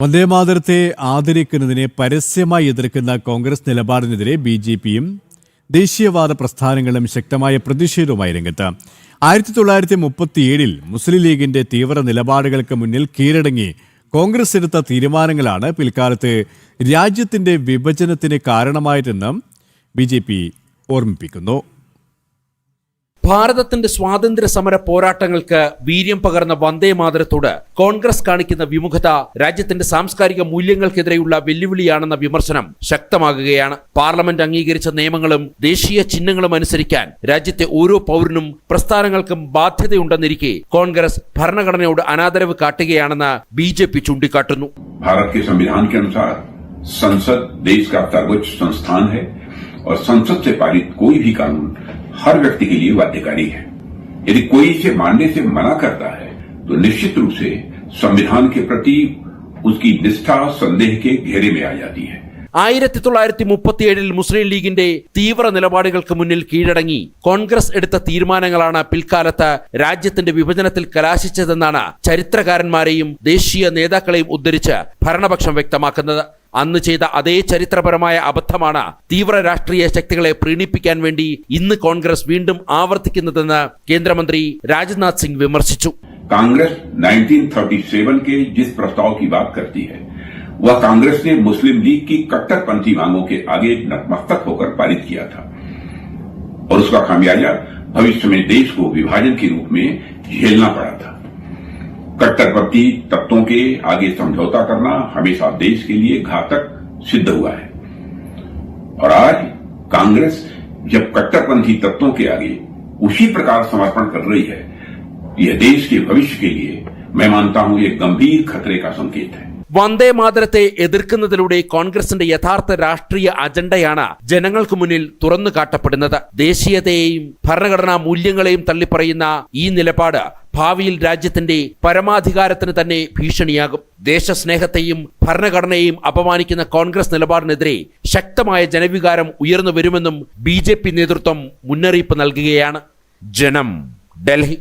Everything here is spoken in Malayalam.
വന്ദേമാതരത്തെ ആദരിക്കുന്നതിനെ പരസ്യമായി എതിർക്കുന്ന കോൺഗ്രസ് നിലപാടിനെതിരെ ബിജെപിയും ദേശീയവാദ പ്രസ്ഥാനങ്ങളും ശക്തമായ പ്രതിഷേധവുമായി രംഗത്ത്. 1937 മുസ്ലിം ലീഗിന്റെ തീവ്ര നിലപാടുകൾക്ക് മുന്നിൽ കീഴടങ്ങി കോൺഗ്രസ് എടുത്ത തീരുമാനങ്ങളാണ് പിൽക്കാലത്ത് രാജ്യത്തിന്റെ വിഭജനത്തിന് കാരണമായതെന്നും ബിജെപി ഓർമ്മിപ്പിക്കുന്നു. ഭാരതത്തിന്റെ സ്വാതന്ത്ര്യ സമര പോരാട്ടങ്ങൾക്ക് വീര്യം പകർന്ന വന്ദേമാതരത്തോട് കോൺഗ്രസ് കാണിക്കുന്ന വിമുഖത രാജ്യത്തിന്റെ സാംസ്കാരിക മൂല്യങ്ങൾക്കെതിരെയുള്ള വെല്ലുവിളിയാണെന്ന വിമർശനം ശക്തമാകുകയാണ്. പാർലമെന്റ് അംഗീകരിച്ച നിയമങ്ങളും ദേശീയ ചിഹ്നങ്ങളും അനുസരിക്കാൻ രാജ്യത്തെ ഓരോ പൗരനും പ്രസ്ഥാനങ്ങൾക്കും ബാധ്യതയുണ്ടെന്നിരിക്കെ കോൺഗ്രസ് ഭരണഘടനയോട് അനാദരവ് കാട്ടുകയാണെന്ന് ബിജെപി ചൂണ്ടിക്കാട്ടുന്നു. भारत संविधान के अनुसार संसद देश का सर्वोच्च संस्थान है और संसद से पारित कोई भी कानून हर व्यक्ति के लिए बाध्यकारी है. यदि कोई इसे मानने से मना करता है तो निश्चित रूप से संविधान के प्रति उसकी निष्ठा संदेह के घेरे में आ जाती है. 1937 മുസ്ലിം ലീഗിന്റെ തീവ്ര നിലപാടുകൾക്ക് മുന്നിൽ കീഴടങ്ങി കോൺഗ്രസ് എടുത്ത തീരുമാനങ്ങളാണ് പിൽക്കാലത്ത് രാജ്യത്തിന്റെ വിഭജനത്തിൽ കലാശിച്ചതെന്നാണ് ചരിത്രകാരന്മാരെയും ദേശീയ നേതാക്കളെയും ഉദ്ധരിച്ച് ഭരണപക്ഷം വ്യക്തമാക്കുന്നത്. അന്ന് ചെയ്ത അതേ ചരിത്രപരമായ അബദ്ധമാണ് തീവ്ര രാഷ്ട്രീയ ശക്തികളെ പ്രീണിപ്പിക്കാൻ വേണ്ടി ഇന്ന് കോൺഗ്രസ് വീണ്ടും ആവർത്തിക്കുന്നതെന്ന് കേന്ദ്രമന്ത്രി രാജ്നാഥ് സിംഗ് വിമർശിച്ചു. कांग्रेस 1937 के जिस प्रस्ताव की बात करती है वह कांग्रेस ने मुस्लिम लीग की कट्टरपंथी मांगों के आगे नतमस्तक होकर पारित किया था और उसका खामियाजा भविष्य में देश को विभाजन के रूप में झेलना पड़ा था. कट्टरपंथी तत्वों के आगे समझौता करना हमेशा देश के लिए घातक सिद्ध हुआ है और आज कांग्रेस जब कट्टरपंथी तत्वों के आगे उसी प्रकार समर्पण कर रही है, यह देश के भविष्य के लिए मैं मानता हूं एक गंभीर खतरे का संकेत है. വന്ദേമാതരത്തെ എതിർക്കുന്നതിലൂടെ കോൺഗ്രസിന്റെ യഥാർത്ഥ രാഷ്ട്രീയ അജണ്ടയാണ് ജനങ്ങൾക്ക് മുന്നിൽ തുറന്നു കാട്ടപ്പെടുന്നത്. ദേശീയതയെയും ഭരണഘടനാ മൂല്യങ്ങളെയും തള്ളിപ്പറയുന്ന ഈ നിലപാട് ഭാവിയിൽ രാജ്യത്തിന്റെ പരമാധികാരത്തിന് തന്നെ ഭീഷണിയാകും. ദേശസ്നേഹത്തെയും ഭരണഘടനയെയും അപമാനിക്കുന്ന കോൺഗ്രസ് നിലപാടിനെതിരെ ശക്തമായ ജനവികാരം ഉയർന്നു വരുമെന്നും ബിജെപി നേതൃത്വം മുന്നറിയിപ്പ് നൽകുകയാണ്. ജനം, ഡൽഹി.